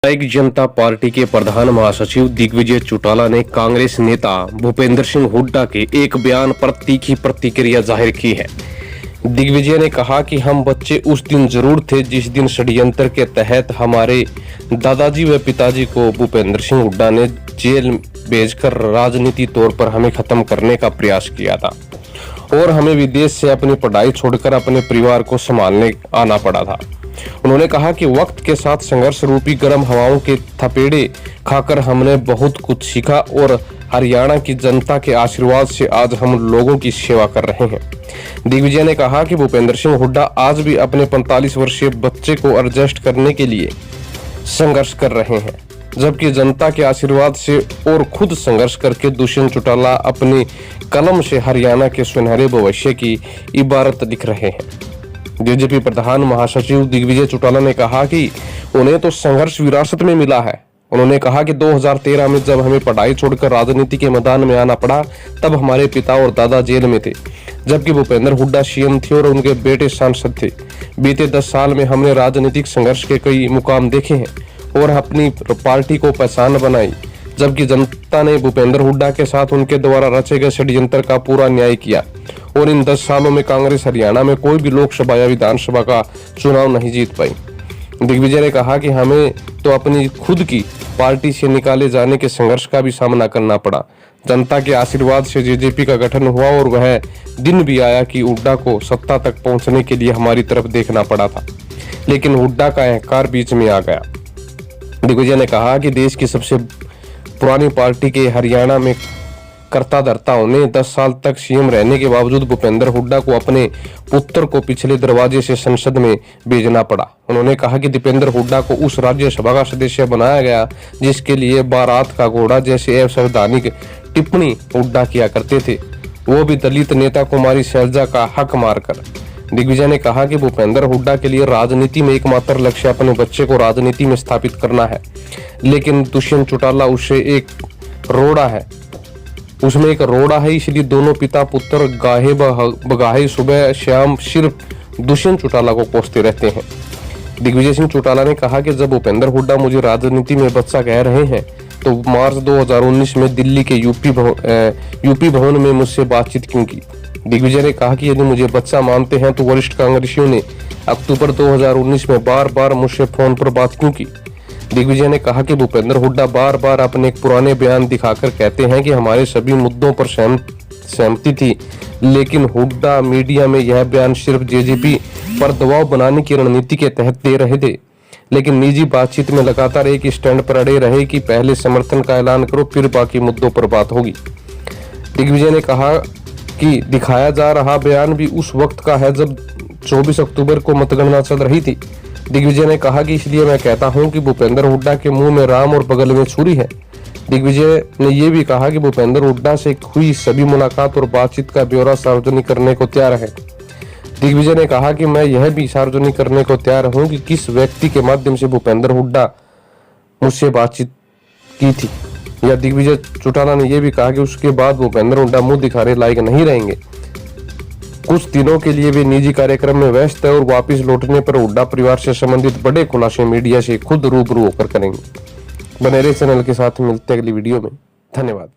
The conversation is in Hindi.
एक जनता पार्टी के प्रधान महासचिव दिग्विजय चौटाला ने कांग्रेस नेता भूपेंद्र सिंह हुड्डा के एक बयान पर तीखी प्रतिक्रिया जाहिर की है। दिग्विजय ने कहा कि हम बच्चे उस दिन जरूर थे जिस दिन षड्यंत्र के तहत हमारे दादाजी व पिताजी को भूपेंद्र सिंह हुड्डा ने जेल भेजकर राजनीति तौर पर हमें खत्म करने का प्रयास किया था और हमें विदेश से अपनी पढ़ाई छोड़कर अपने परिवार को संभालने आना पड़ा था। उन्होंने कहा कि वक्त के साथ संघर्ष रूपी गर्म हवाओं के थपेड़े खाकर हमने बहुत कुछ सीखा और हरियाणा की जनता के आशीर्वाद से आज हम लोगों की सेवा कर रहे हैं। दिग्विजय ने कहा कि भूपेंद्र सिंह हुड्डा आज भी अपने 45 वर्षीय बच्चे को एडजस्ट करने के लिए संघर्ष कर रहे हैं, जबकि जनता के आशीर्वाद से और खुद संघर्ष करके दुष्यंत चौटाला अपनी कलम से हरियाणा के सुनहरे भविष्य की इबारत लिख रहे हैं। बीजेपी प्रधान महासचिव दिग्विजय चौटाला ने कहा कि उन्हें तो संघर्ष विरासत में मिला है। उन्होंने कहा कि 2013 में जब हमें पढ़ाई छोड़कर राजनीति के मैदान में आना पड़ा तब हमारे पिता और दादा जेल में थे, जबकि भूपेंद्र हुड्डा सीएम थे और उनके बेटे सांसद थे। बीते 10 साल में हमने राजनीतिक संघर्ष के कई मुकाम देखे हैं और अपनी पार्टी को पहचान बनाई, जबकि जनता ने भूपेंद्र हुड्डा के साथ उनके द्वारा रचे गए षड्यंत्र का पूरा न्याय किया और इन 10 सालों में कांग्रेस हरियाणा में कोई भी लोकसभा या विधानसभा का चुनाव नहीं जीत पाई। दिग्विजय ने कहा कि हमें तो अपनी खुद की पार्टी से निकाले जाने के संघर्ष का भी सामना करना पड़ा। जनता के आशीर्वाद से जेजेपी का गठन हुआ और वह दिन भी आया कि हुड्डा को सत्ता तक पहुंचने के लिए हमारी तरफ देखना पड़ा था, लेकिन हुड्डा का अहंकार बीच में आ गया। दिग्विजय ने कहा कि देश की सबसे पुरानी पार्टी के हरियाणा में करता धरता होने 10 साल तक सीएम रहने के बावजूद भूपेंद्र हुड्डा को अपने पुत्र को पिछले दरवाजे से संसद में भेजना पड़ा। उन्होंने कहा कि दीपेंद्र हुड्डा को उस राज्यसभा का सदस्य बनाया गया जिसके लिए बारात का घोड़ा जैसे असंवैधानिक टिप्पणी हुड्डा किया करते थे, वो भी दलित नेता कुमारी शैलजा का हक मारकर। दिग्विजय ने कहा कि भूपेंद्र हुड्डा के लिए राजनीति में एकमात्र लक्ष्य अपने बच्चे को राजनीति में स्थापित करना है, लेकिन दुष्यंत चौटाला उसमें एक रोड़ा है, इसलिए दोनों पिता पुत्र गाहे बगाहे सुबह शाम सिर्फ दुष्यंत चौटाला को कोसते रहते हैं। दिग्विजय सिंह चौटाला ने कहा कि जब भूपेंद्र हुड्डा मुझे राजनीति में बच्चा कह रहे हैं तो मार्च 2019 में दिल्ली के यूपी भवन में मुझसे बातचीत क्यों की। दिग्विजय ने कहा कि यदि मुझे बच्चा मानते हैं तो वरिष्ठ कांग्रेसियों ने अक्टूबर 2019 में बार बार मुझसे फोन पर बात क्यों की। दिग्विजय ने कहा कि भूपेंद्र हुड्डा बार बार अपने एक पुराने बयान दिखाकर कहते हैं कि हमारे सभी मुद्दों पर सहमति थी, लेकिन हुड्डा मीडिया में यह बयान सिर्फ जेजेपी पर दबाव बनाने की रणनीति के तहत दे रहे थे, लेकिन निजी बातचीत में लगातार एक स्टैंड पर अड़े रहे कि पहले समर्थन का ऐलान करो फिर बाकी मुद्दों पर बात होगी। दिग्विजय ने कहा कि दिखाया जा रहा बयान भी उस वक्त का है जब 24 अक्टूबर को मतगणना चल रही थी। दिग्विजय ने कहा कि इसलिए मैं कहता हूं कि भूपेंद्र हुड्डा के मुंह में राम और बगल में छुरी है। दिग्विजय ने यह भी कहा कि भूपेंद्र हुड्डा से हुई सभी मुलाकात और बातचीत का ब्यौरा सार्वजनिक करने को तैयार है। दिग्विजय ने कहा कि मैं यह भी सार्वजनिक करने को तैयार हूं कि किस व्यक्ति के माध्यम से भूपेंद्र हुड्डा मुझसे बातचीत की थी। या दिग्विजय चौटाला ने यह भी कहा कि उसके बाद भूपेंद्र हुड्डा मुंह दिखाने लायक नहीं रहेंगे। कुछ दिनों के लिए वे निजी कार्यक्रम में व्यस्त है और वापस लौटने पर हुड्डा परिवार से संबंधित बड़े खुलासे मीडिया से खुद रूबरू होकर करेंगे। बने रहिए चैनल के साथ, मिलते हैं अगली वीडियो में। धन्यवाद।